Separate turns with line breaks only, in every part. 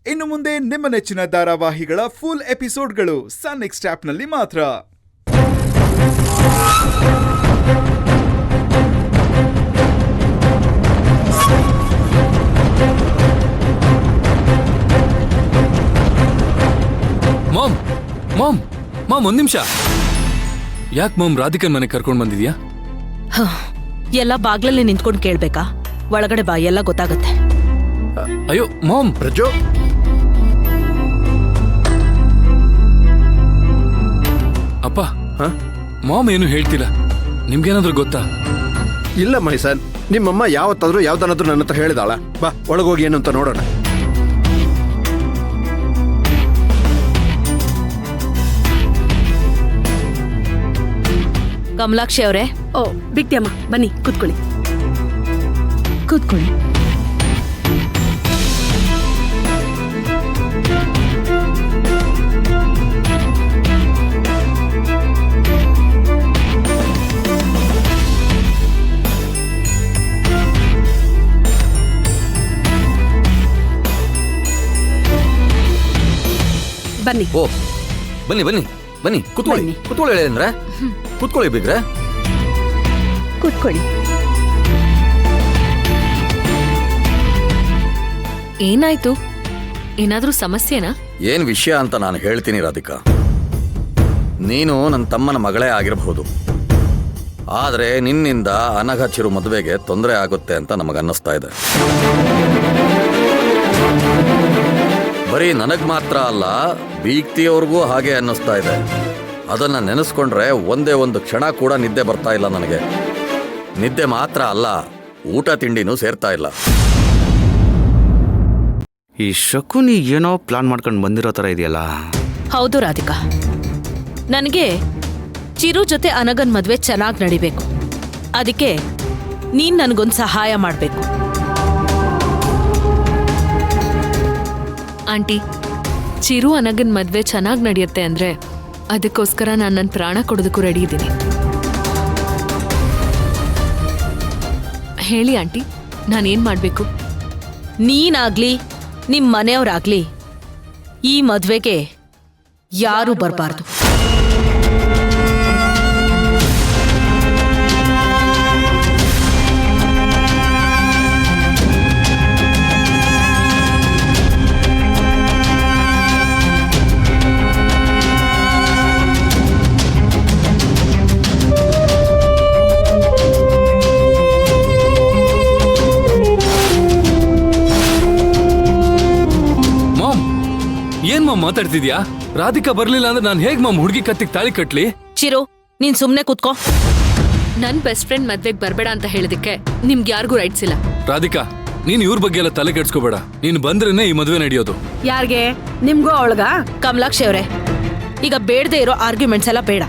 ಇನ್ನು ಮುಂದೆ ನಿಮ್ಮ ನೆಚ್ಚಿನ ಧಾರಾವಾಹಿಗಳ ಫುಲ್ ಎಪಿಸೋಡ್ಗಳು ಸನ್ ನೆಕ್ಸ್ಟ್ ಆಪ್ನಲ್ಲಿ ಮಾತ್ರ.
ಮಾಮ್ ಮಾಮ್ ಮಾಮ್ ಒಂದ್ ನಿಮಿಷ. ಯಾಕೆ ಮಾಮ್ ರಾಧಿಕನ್ ಮನೆ ಕರ್ಕೊಂಡ್ ಬಂದಿದ್ಯಾ?
ಎಲ್ಲ ಬಾಗ್ಲಲ್ಲಿ ನಿಂತ್ಕೊಂಡು ಕೇಳ್ಬೇಕಾ? ಒಳಗಡೆ ಬಾ, ಎಲ್ಲ ಗೊತ್ತಾಗತ್ತೆ.
ಅಯ್ಯೋ ಮಾಮ್.
ಪ್ರಜೋ,
ಅಪ್ಪ, ಮಾಮ್ ಏನು ಹೇಳ್ತಿಲ್ಲ. ನಿಮ್ಗೇನಾದ್ರೂ ಗೊತ್ತಾ?
ಇಲ್ಲ ಮೈಸನ್, ನಿಮ್ಮಮ್ಮ ಯಾವತ್ತಾದ್ರೂ ಯಾವ್ದನ್ನಾದ್ರೂ ನನ್ನ ಹತ್ರ ಹೇಳಿದಾಳ? ಬಾ ಒಳಗೋಗಿ ಏನು ಅಂತ ನೋಡೋಣ.
ಕಮಲಾಕ್ಷಿ ಅವರೇ.
ಓ ಬಿಟ್ಟಿ ಅಮ್ಮ, ಬನ್ನಿ ಕೂತ್ಕೊಳ್ಳಿ. ಕೂತ್ಕೊಳ್ಳಿ. ಬನ್ನಿ.
ಓ ಬನ್ನಿ ಬನ್ನಿ ಬನ್ನಿ, ಕೂತ್ಕೊಳ್ಳಿ. ಕೂತ್ಕೊಳ್ಳಿ ಹೇಳಿದ್ರೆ ಕೂತ್ಕೊಳ್ಳಿ ಬಿಗ್ರೆ.
ಕೂತ್ಕೊಳ್ಳಿ.
ಏನಾಯ್ತು? ಏನಾದ್ರೂ ಸಮಸ್ಯೆನಾ?
ಏನ್ ವಿಷಯ ಅಂತ ನಾನು ಹೇಳ್ತೀನಿ ರಾಧಿಕಾ. ನೀನು ನನ್ನ ತಮ್ಮನ ಮಗಳೇ ಆಗಿರಬಹುದು, ಆದ್ರೆ ನಿನ್ನಿಂದ ಅನಘ ಚಿರು ಮದುವೆಗೆ ತೊಂದರೆ ಆಗುತ್ತೆ ಅಂತ ನಮಗನ್ನಿಸ್ತಾ ಇದೆ. ಬರೀ ನನಗ್ ಮಾತ್ರ ಅಲ್ಲ, ಬೀಗ್ತಿಯವ್ರಿಗೂ ಹಾಗೆ ಅನ್ನಿಸ್ತಾ ಇದೆ. ಅದನ್ನ ನೆನೆಸ್ಕೊಂಡ್ರೆ ಒಂದೇ ಒಂದು ಕ್ಷಣ ಕೂಡ ನಿದ್ದೆ ಬರ್ತಾ ಇಲ್ಲ ನನಗೆ. ನಿದ್ದೆ ಮಾತ್ರ ಅಲ್ಲ, ಊಟ ತಿಂಡಿನೂ ಸೇರ್ತಾ ಇಲ್ಲ.
ಈ ಶಕುನಿ ಏನೋ ಪ್ಲಾನ್ ಮಾಡ್ಕೊಂಡು ಬಂದಿರೋ ತರ ಇದೆಯಲ್ಲ.
ಹೌದು ರಾಧಿಕಾ, ನನಗೆ ಚಿರು ಜೊತೆ ಅನಗನ್ ಮದ್ವೆ ಚೆನ್ನಾಗಿ ನಡಿಬೇಕು. ಅದಕ್ಕೆ ನೀನ್ ನನಗೊಂದು ಸಹಾಯ ಮಾಡ್ಬೇಕು.
ಆಂಟಿ, ಚಿರು ಅನಗನ್ ಮದ್ವೆ ಚೆನ್ನಾಗಿ ನಡೆಯುತ್ತೆ ಅಂದ್ರೆ ಅದಕ್ಕೋಸ್ಕರ ನಾನು ನನ್ನ ಪ್ರಾಣ ಕೊಡೋದಕ್ಕೂ ರೆಡಿ ಇದ್ದೀನಿ. ಹೇಳಿ ಆಂಟಿ, ನಾನೇನ್ ಮಾಡ್ಬೇಕು?
ನೀನಾಗ್ಲಿ ನಿಮ್ ಮನೆಯವರಾಗ್ಲಿ ಈ ಮದ್ವೆಗೆ ಯಾರೂ ಬರಬಾರ್ದು.
ಏನ್ ಮಾಮ್ ಮಾತಾಡ್ತಿದ್ಯಾ? ರಾಧಿಕಾ ಬರ್ಲಿಲ್ಲ ಅಂದ್ರೆ ನಾನು ಹೇಗ್ ಮಾಮ್ ಹುಡುಗಿ ಕತ್ತಿಗೆ ತಾಳಿ ಕಟ್ಲಿ?
ಚಿರು, ನೀನ್ ಸುಮ್ನೆ ಕೂತ್ಕೋ.
ನನ್ ಬೆಸ್ಟ್ ಫ್ರೆಂಡ್ ಮದ್ವೆಗೆ ಬರ್ಬೇಡ ಅಂತ ಹೇಳಿದಕ್ಕೆ ನಿಮ್ಗೆ ಯಾರಿಗೂ ರೈಟ್ಸ್ ಇಲ್ಲ.
ರಾಧಿಕಾ, ನೀನ್ ಇವ್ರ ಬಗ್ಗೆ ಎಲ್ಲ ತಲೆ ಕೆಡ್ಸ್ಕೋಬೇಡ. ನೀನ್ ಬಂದ್ರೇನೆ ಈ ಮದ್ವೆ ನಡೆಯೋದು.
ಯಾರ್ಗೆ? ನಿಮ್ಗೂ ಅವಳಗ?
ಕಮಲಾಕ್ಷಿ ಅವರೇ, ಈಗ ಬೇಡದೆ ಇರೋ ಆರ್ಗ್ಯುಮೆಂಟ್ಸ್ ಎಲ್ಲ ಬೇಡ.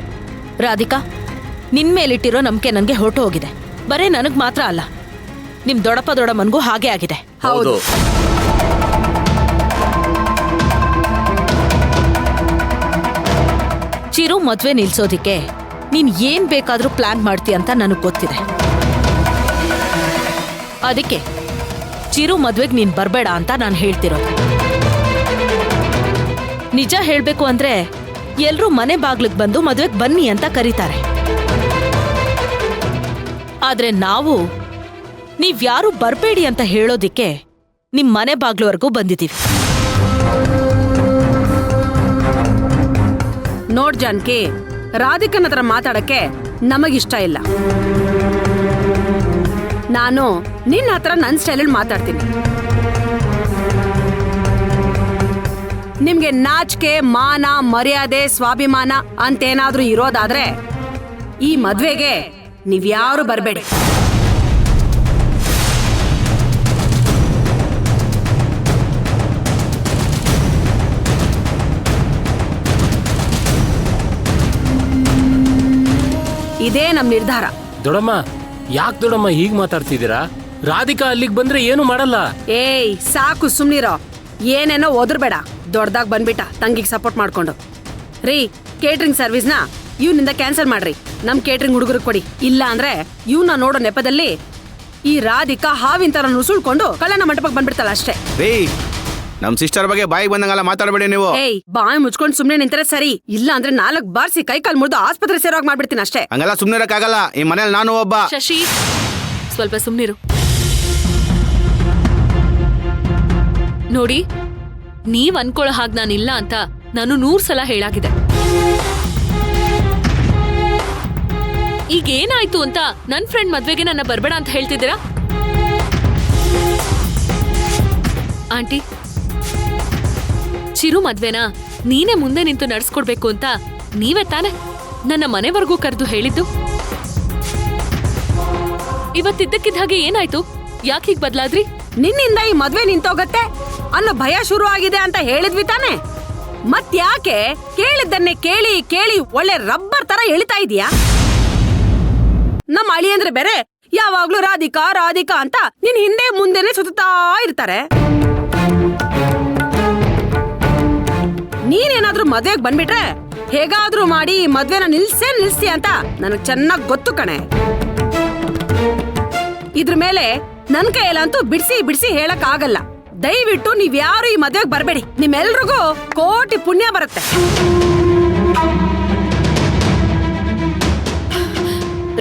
ರಾಧಿಕಾ, ನಿನ್ ಮೇಲಿಟ್ಟಿರೋ ನಂಬಿಕೆ ನನ್ಗೆ ಹೊರಟು ಹೋಗಿದೆ. ಬರೇ ನನಗ್ ಮಾತ್ರ ಅಲ್ಲ, ನಿಮ್ ದೊಡ್ಡಪ್ಪ ದೊಡ್ಡಮ್ಮನ್ಗೂ ಹಾಗೆ ಆಗಿದೆ.
ಹೌದು.
ಚಿರು ಮದ್ವೆ ನಿಲ್ಸೋದಿಕ್ಕೆ ನೀನ್ ಏನ್ ಬೇಕಾದ್ರೂ ಪ್ಲಾನ್ ಮಾಡ್ತೀಯ ಅಂತ ನನಗ್ ಗೊತ್ತಿದೆ. ಅದಕ್ಕೆ ಚಿರು ಮದ್ವೆಗೆ ನೀನ್ ಬರ್ಬೇಡ ಅಂತ ನಾನು ಹೇಳ್ತಿರೋದು. ನಿಜ ಹೇಳ್ಬೇಕು ಅಂದ್ರೆ ಎಲ್ರೂ ಮನೆ ಬಾಗ್ಲಿಗೆ ಬಂದು ಮದ್ವೆಗೆ ಬನ್ನಿ ಅಂತ ಕರೀತಾರೆ. ಆದ್ರೆ ನಾವು ನೀವ್ಯಾರು ಬರ್ಬೇಡಿ ಅಂತ ಹೇಳೋದಿಕ್ಕೆ ನಿಮ್ ಮನೆ ಬಾಗ್ಲವರೆಗೂ ಬಂದಿದ್ದೀವಿ.
ನೋಡ್ ಜಾನ್ಕಿ, ರಾಧಿಕನ್ ಹತ್ರ ಮಾತಾಡಕ್ಕೆ ನಮಗಿಷ್ಟ ಇಲ್ಲ. ನಾನು ನಿನ್ನ ಹತ್ರ ನನ್ನ ಸ್ಟೈಲಲ್ಲಿ ಮಾತಾಡ್ತೀನಿ. ನಿಮ್ಗೆ ನಾಚಿಕೆ, ಮಾನ, ಮರ್ಯಾದೆ, ಸ್ವಾಭಿಮಾನ ಅಂತೇನಾದ್ರೂ ಇರೋದಾದ್ರೆ ಈ ಮದ್ವೆಗೆ ನೀವ್ಯಾರು ಬರಬೇಡಿ. ಇದೇ ನಮ್ ನಿರ್ಧಾರ.
ದೊಡಮ್ಮ, ಯಾಕೆ ದೊಡಮ್ಮ ಹೀಗ್ ಮಾತಾಡ್ತಿದ್ದೀರಾ? ರಾಧಿಕಾ ಅಲ್ಲಿಗೆ ಬಂದ್ರೆ ಏನು ಮಾಡಲ್ಲ.
ಏಯ್ ಸಾಕು, ಸುಮ್ನಿರೋ. ಏನೇನೋ ಓದ್ರಬೇಡ. ದೊಡ್ಡದಾಗ್ ಬಂದ್ಬಿಟ್ಟ ತಂಗಿಗೆ ಸಪೋರ್ಟ್ ಮಾಡ್ಕೊಂಡು. ರೀ, ಕೇಟ್ರಿಂಗ್ ಸರ್ವಿಸ್ನ ಇವ್ನಿಂದ ಕ್ಯಾನ್ಸಲ್ ಮಾಡ್ರಿ. ನಮ್ ಕೇಟ್ರಿಂಗ್ ಹುಡುಗರಿಗೆ ಕೊಡಿ. ಇಲ್ಲ ಅಂದ್ರೆ ಇವ್ನ ನೋಡೋ ನೆಪದಲ್ಲಿ ಈ ರಾಧಿಕಾ ಹಾವಿನ ತರ ನುಸುಳ್ಕೊಂಡು ಕಲ್ಯಾಣ ಮಂಟಪಕ್ಕೆ ಬಂದ್ಬಿಡ್ತಾಳ ಅಷ್ಟೇ.
ರೇ, ನಮ್ ಸಿಸ್ಟರ್ ಬಗ್ಗೆ ಬಾಯಿಗೆ ಬಂದಂಗೆಲ್ಲ ಮಾತಾಡಬೇಡಿ ನೀವು.
ಏಯ್ ಬಾಯಿ ಮುಚ್ಕೊಂಡ್ ಸುಮ್ನೆ ನಿಂತರೆ ಸರಿ, ಇಲ್ಲ ಅಂದ್ರೆ 4 ಬಾರ್ಸಿ ಕೈ ಕಾಲ್ ಮುರಿದು ಆಸ್ಪತ್ರೆ ಸೇರೋಗ್ ಮಾಡ್ಬಿಡ್ತೀನಿ ಅಷ್ಟೇ.
ಹಂಗೆಲ್ಲ ಸುಮ್ನೆ ಇರಕ್ಕಾಗಲ್ಲ. ಈ ಮನೇಲಿ ನಾನು ಒಬ್ಬ.
ಶಶಿ ಸ್ವಲ್ಪ ಸುಮ್ನಿರು. ನೋಡಿ, ನೀವ್ ಅನ್ಕೊಳ್ಳೋ ಹಾಗೆ ನಾನಿಲ್ಲ ಅಂತ ನಾನು 100 ಸಲ ಹೇಳಾಗಿದೆ. ಈಗ ಏನಾಯ್ತು ಅಂತ ನನ್ ಫ್ರೆಂಡ್ ಮದ್ವೆಗೆ ನನ್ನ ಬರ್ಬೇಡ ಅಂತ ಹೇಳ್ತಿದ್ದೀರಾ? ಆಂಟಿ, ಚಿರು ಮದ್ವೆನಾ ನೀನೇ ಮುಂದೆ ನಿಂತು ನಡ್ಸ್ಕೊಡ್ಬೇಕು ಅಂತ ನೀವೇ ತಾನೆ ನನ್ನ ಮನೆವರೆಗೂ ಕರೆದು ಹೇಳಿದ್ದು. ಇವತ್ತಿದ್ದಕ್ಕಿದ್ದ ಹಾಗೆ ಏನಾಯ್ತು? ಯಾಕೆ ಹೀಗ್ ಬದ್ಲಾದ್ರಿ?
ನಿನ್ನಿಂದ ಈ ಮದ್ವೆ ನಿಂತೋಗತ್ತೆ ಅನ್ನೋ ಭಯ ಶುರು ಆಗಿದೆ ಅಂತ ಹೇಳಿದ್ವಿ ತಾನೆ. ಮತ್ಯಾಕೆ ಕೇಳಿದ್ದನ್ನೇ ಕೇಳಿ ಕೇಳಿ ಒಳ್ಳೆ ರಬ್ಬರ್ ತರ ಎಳಿತಾ ಇದೀಯಾ? ನಮ್ಮ ಅಳಿ ಅಂದ್ರೆ ಬೇರೆ ಯಾವಾಗ್ಲೂ ರಾಧಿಕಾ ರಾಧಿಕಾ ಅಂತ ನಿನ್ ಹಿಂದೆ ಮುಂದೆನೆ ಸುತ್ತಾ ಇರ್ತಾರೆ. ನೀನೇನಾದ್ರೂ ಮದ್ವೆಗ್ ಬಂದ್ಬಿಟ್ರೆ ಹೇಗಾದ್ರೂ ಮಾಡಿ ಈ ಮದ್ವೆನ ನಿಲ್ಸಿ ಅಂತ ನನಗ್ ಚೆನ್ನಾಗ್ ಗೊತ್ತು ಕಣೆ. ಇದ್ರ ಮೇಲೆ ನನ್ ಕೈಯಲ್ಲಂತೂ ಬಿಡ್ಸಿ ಹೇಳಕ್ ಆಗಲ್ಲ. ದಯವಿಟ್ಟು ನೀವ್ಯಾರು ಈ ಮದ್ವೆಗ್ ಬರ್ಬೇಡಿ. ನಿಮ್ಮೆಲ್ರಿಗೂ ಕೋಟಿ ಪುಣ್ಯ ಬರುತ್ತೆ.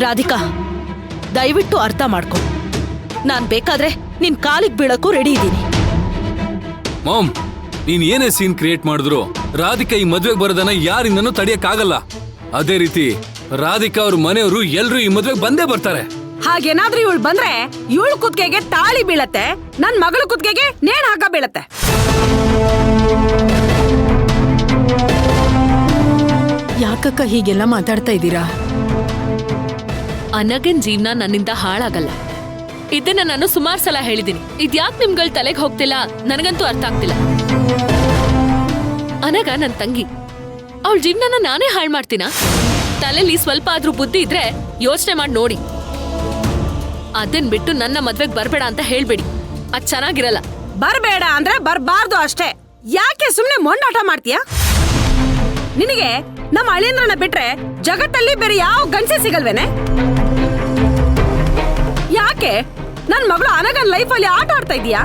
ರಾಧಿಕಾ, ದಯವಿಟ್ಟು ಅರ್ಥ ಮಾಡ್ಕೊ. ನಾನ್ ಬೇಕಾದ್ರೆ ನಿನ್ ಕಾಲಿಗೆ ಬೀಳಕ್ಕೂ ರೆಡಿ ಇದ್ದೀನಿ.
ಮಾಮ್, ನೀನ್ ಏನೇ ಸೀನ್ ಕ್ರಿಯೇಟ್ ಮಾಡಿದ್ರು ರಾಧಿಕಾ ಈ ಮದ್ವೆಗೆ ಬರೋದನ್ನ ಯಾರಿಂದನೂ ತಡಿಯಕ್ಕಾಗಲ್ಲ. ಅದೇ ರೀತಿ ರಾಧಿಕಾ ಅವ್ರ ಮನೆಯವರು ಎಲ್ರು ಈ ಮದ್ವೆಗೆ ಬಂದೇ ಬರ್ತಾರೆ.
ಹಾಗೇನಾದ್ರೂ ಇವಳು ಬಂದ್ರೆ ಇವಳು ಕುತ್ತಿಗೆಗೆ ತಾಳಿ ಬೀಳತ್ತೆ, ನನ್ ಮಗಳ ಕುತ್ತಿಗೆಗೆ ನೇಣು ಹಾಕ ಬೀಳತ್ತೆ.
ಯಾಕಕ್ಕ ಹೀಗೆಲ್ಲ ಮಾತಾಡ್ತಾ ಇದ್ದೀರಾ?
ಅನಗನ್ ಜೀವನ ನನ್ನಿಂದ ಹಾಳಾಗಲ್ಲ. ಇದನ್ನ ನಾನು ಸುಮಾರು ಸಲ ಹೇಳಿದೀನಿ. ಇದ್ಯಾಕ್ ನಿಮ್ಗಳ ತಲೆಗೆ ಹೋಗ್ತಿಲ್ಲ ನನಗಂತೂ ಅರ್ಥ ಆಗ್ತಿಲ್ಲ. ಅನಗ ನನ್ ತಂಗಿ, ಅವಳ ಜೀವನನ ನಾನೇ ಹಾಳು ಮಾಡ್ತೀನ? ತಲೆಲಿ ಸ್ವಲ್ಪ ಆದ್ರೂ ಬುದ್ಧಿ ಇದ್ರೆ ಯೋಚನೆ ಮಾಡಿ ನೋಡಿ. ಅದನ್ ಬಿಟ್ಟು ನನ್ನ ಮದ್ವೆಗ್ ಬರ್ಬೇಡ ಅಂತ ಹೇಳ್ಬೇಡಿ, ಅದ್ ಚೆನ್ನಾಗಿರಲ್ಲ.
ಬರ್ಬೇಡ ಅಂದ್ರೆ ಬರ್ಬಾರ್ದು ಅಷ್ಟೇ. ಯಾಕೆ ಸುಮ್ನೆ ಮೊಂಡಾಟ ಮಾಡ್ತೀಯ? ನಿನಗೆ ನಮ್ಮ ಅಳಿಯಂದ್ರನ್ನ ಬಿಟ್ರೆ ಜಗತ್ತಲ್ಲಿ ಬೇರೆ ಯಾವ ಗಂಡಸೆ ಸಿಗಲ್ವೇನೆ? ಯಾಕೆ ನನ್ ಮಗಳು ಅನಗನ್ ಲೈಫಲ್ಲಿ ಆಟ ಆಡ್ತಾ ಇದೀಯಾ?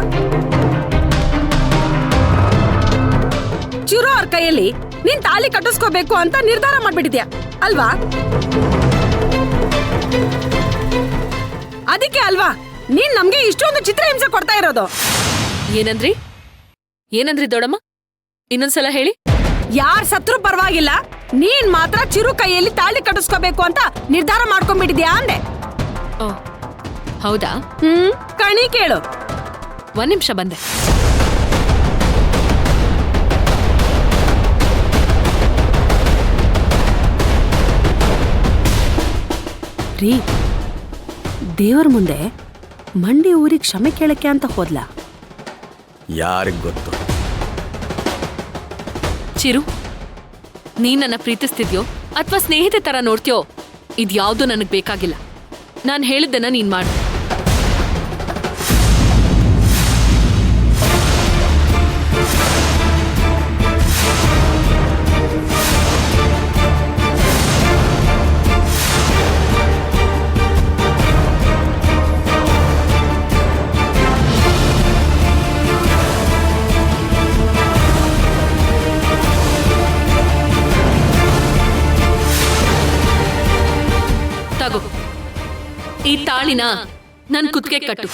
ಚಿರು ಅವ್ರ ಕೈಯಲ್ಲಿ ನೀನ್ ತಾಲಿ ಕಟ್ಟಿಸ್ಕೋಬೇಕು ಅಂತ ನಿರ್ಧಾರ ಮಾಡ್ಬಿಟ್ಟಿದ್ಯಾ ಅಲ್ವಾ? ಅದಕ್ಕೆ ಅಲ್ವಾ ನೀನ್ ನಮ್ಗೆ ಇಷ್ಟೊಂದು ಚಿತ್ರಹಿಂಸೆ ಕೊಡ್ತಾ ಇರೋದು.
ಏನಂದ್ರಿ ದೊಡಮ್ಮ? ಇನ್ನೊಂದ್ಸಲ ಹೇಳಿ.
ಯಾರ್ ಸತ್ರು ಪರವಾಗಿಲ್ಲ, ನೀನ್ ಮಾತ್ರ ಚಿರು ಕೈಯಲ್ಲಿ ತಾಳಿ ಕಟ್ಟಿಸ್ಕೋಬೇಕು ಅಂತ ನಿರ್ಧಾರ ಮಾಡ್ಕೊಂಡ್ಬಿಟ್ಟಿದ್ಯಾ ಅಂದೆ.
ಓ ಹೌದಾ?
ಕಣಿ ಕೇಳು.
1 ನಿಮಿಷ ಬಂದೆ.
ರೀ, ದೇವರ ಮುಂದೆ ಮಂಡಿ ಊರಿಗೆ ಕ್ಷಮೆ ಕೇಳಕ್ಕೆ ಅಂತ ಹೋದ್ಲ.
ಯಾರಿಗ್ ಗೊತ್ತು?
ಚಿರು, ನೀನ್ ನನ್ನ ಪ್ರೀತಿಸ್ತಿದ್ಯೋ ಅಥವಾ ಸ್ನೇಹಿತೆ ತರ ನೋಡ್ತೀಯೋ, ಇದ್ಯಾವ್ದು ನನಗ್ ಬೇಕಾಗಿಲ್ಲ. ನಾನ್ ಹೇಳಿದ್ದನ್ನ ನೀನ್ ಮಾಡು. ತಗೋ, ಈ ತಾಳಿನ ನನ್ ಕುತ್ತಿಗೆ ಕಟ್ಟು.